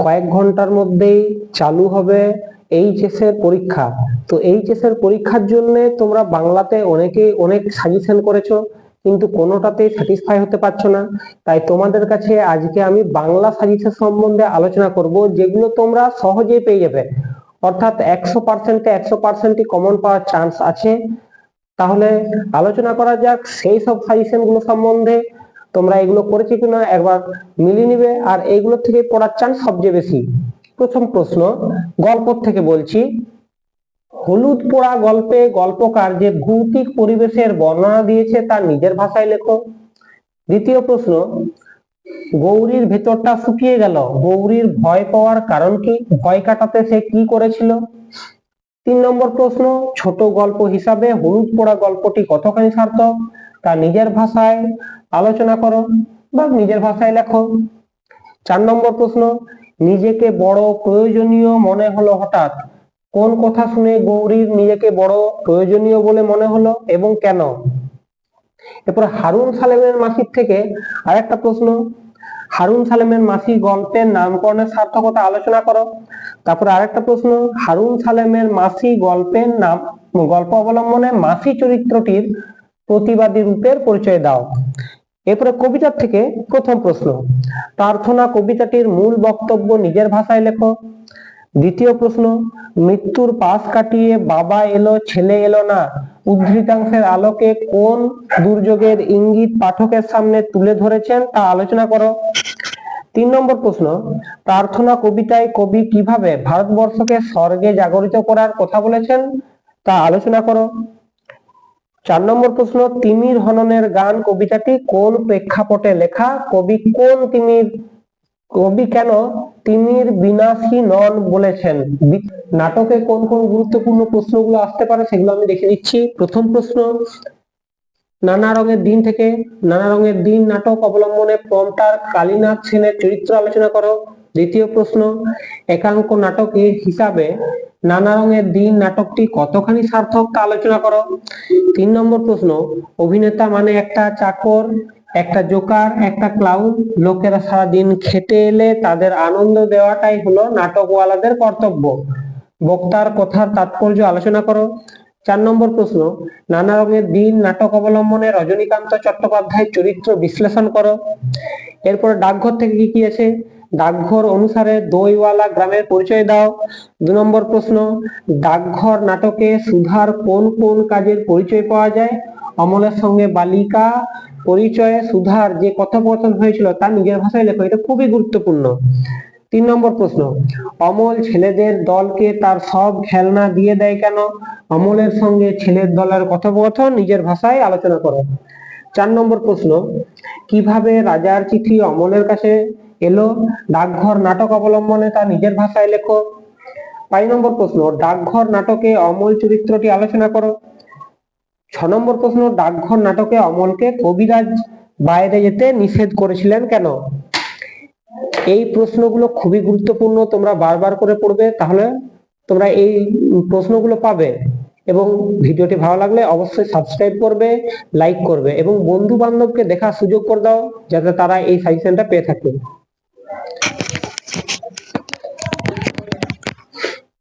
কয়েক ঘন্টার মধ্যেই চালু হবে এইচএস এর পরীক্ষা। তো এইচএস এর পরীক্ষার জন্য তোমরা বাংলাতে অনেকেই অনেক সাজেশন করেছো, কিন্তু কোনোটাতেই স্যাটিসফাই হতে পারছো না। তাই তোমাদের কাছে আজকে আমি বাংলা সাজেশন সম্বন্ধে আলোচনা করব, যেগুলো তোমরা সহজেই পেয়ে যাবে, অর্থাৎ 100%-এ 100%ই কমন পাওয়ার চান্স আছে। তাহলে আলোচনা করা যাক সেই সব সাজেশন গুলো সম্বন্ধে। তোমরা এগুলো করেছো কিনা একবার মিলিয়ে নিবে, আর এইগুলো থেকে পড়ার চান্স সবচেয়ে বেশি। প্রথম প্রশ্ন গল্প থেকে বলছি। হলুদ পোড়া গল্পে গল্পকার যে ভৌতিক পরিবেশের বর্ণনা দিয়েছে তা নিজের ভাষায় লেখো। দ্বিতীয় প্রশ্ন, গৌরীর ভেতরটা শুকিয়ে গেল, গৌরীর ভয় পাওয়ার কারণ কি, ভয় কাটাতে সে কি করেছিল। 3 নম্বর প্রশ্ন, ছোট গল্প হিসাবে হলুদ পোড়া গল্পটি কতখানি সার্থক, তা নিজের ভাষায় আলোচনা করো বা নিজের ভাষায় লেখো। 4 নম্বর প্রশ্ন, নিজেকে বড় প্রয়োজনীয় মনে হলো হঠাৎ, কোন কথা শুনে গৌরীর নিজেকে বড় প্রয়োজনীয় বলে মনে হলো এবং কেন। এরপর হারুন সালেমের মাসির থেকে আরেকটা প্রশ্ন, হারুন সালেমের মাসি গল্পের নামকরণের সার্থকতা আলোচনা করো। তারপরে আরেকটা প্রশ্ন, হারুন সালেমের মাসি গল্পের নাম গল্প অবলম্বনে মাসি চরিত্রটির প্রতিবাদী রূপের পরিচয় দাও। এরপরে কবিতার থেকে প্রথম প্রশ্ন, প্রার্থনা কবিতাটির মূল বক্তব্য নিজের ভাষায় লেখো। দ্বিতীয় প্রশ্ন, মৃত্যুর পাশ কাটিয়ে বাবা এলো ছেলে এলো না উদ্ধৃতাংশের আলোকে কোন দুর্যোগের ইঙ্গিত পাঠকের সামনে তুলে ধরেছেন তা আলোচনা করো। 3 নম্বর প্রশ্ন, প্রার্থনা কবিতায় কবি কিভাবে ভারতবর্ষকে স্বর্গে জাগরিত করার কথা বলেছেন তা আলোচনা করো। 4 নম্বর প্রশ্ন, তিমির হননের গান কবিতাটি কোন প্রেক্ষাপটে লেখা, কবি কেন তিমির বিনাশী নন বলেছেন। নাটকে কোন কোন গুরুত্বপূর্ণ প্রশ্নগুলো আসতে পারে সেগুলো আমি দেখে দিচ্ছি। প্রথম প্রশ্ন, নানা রঙের দিন থেকে নানা রঙের দিন নাটক অবলম্বনে প্রম্পটার কালীনাথ সেনের চরিত্র আলোচনা করো। দ্বিতীয় প্রশ্ন, একাঙ্ক নাটকের হিসাবে নানা রঙের দিন নাটকটি কতখানি সার্থক তা আলোচনা করো। 3 নম্বর প্রশ্ন, অভিনেতা মানে একটা চাকর, একটা জোকার, একটা ক্লাউন, লোকেরা সারাদিন খেটে এলে তাদের আনন্দ দেওয়াটাই হলো নাটকওয়ালাদের কর্তব্য। বক্তার কথার তাৎপর্য আলোচনা করো। 4 নম্বর প্রশ্ন, নানা রঙের দিন নাটক অবলম্বনে রজনীকান্ত চট্টোপাধ্যায়ের চরিত্র বিশ্লেষণ করো। এরপর ডাকঘর থেকে কি কি আছে, ডাকঘর অনুসারে দইওয়ালা গ্রামের পরিচয় দাও। 2 নম্বর প্রশ্ন, ডাকঘর নাটকে সুধার কোন কোন কাজের পরিচয় পাওয়া যায়। অমলের সঙ্গে বালিকা পরিচয়ে সুধার যে কথোপকথন হয়েছিল তা নিজের ভাষায় লেখো, এটা খুবই গুরুত্বপূর্ণ। 3 নম্বর প্রশ্ন, অমল ছেলেদের দলকে তার সব খেলনা দিয়ে দেয় কেন, অমলের সঙ্গে ছেলের দলের কথোপকথন নিজের ভাষায় আলোচনা করো। 4 নম্বর প্রশ্ন, কিভাবে রাজার চিঠি অমলের কাছে এলো, ডাকঘর নাটক অবলম্বনে তা নিজের ভাষায় লেখো। 5 নম্বর প্রশ্ন, ডাকঘর নাটকে অমল চরিত্রটি আলোচনা করো। 6 নম্বর প্রশ্ন, ডাকঘর নাটকে অমলকে কবিরাজ বাইরে যেতে নিষেধ করেছিলেন কেন। এই প্রশ্নগুলো খুবই গুরুত্বপূর্ণ, তোমরা বারবার করে পড়বে, তাহলে তোমরা এই প্রশ্নগুলো পাবে। এবং ভিডিওটি ভালো লাগলে অবশ্যই সাবস্ক্রাইব করবে, লাইক করবে এবং বন্ধু বান্ধবকে দেখার সুযোগ করে দাও, যাতে তারা এই সাজেশনটা পেয়ে থাকে।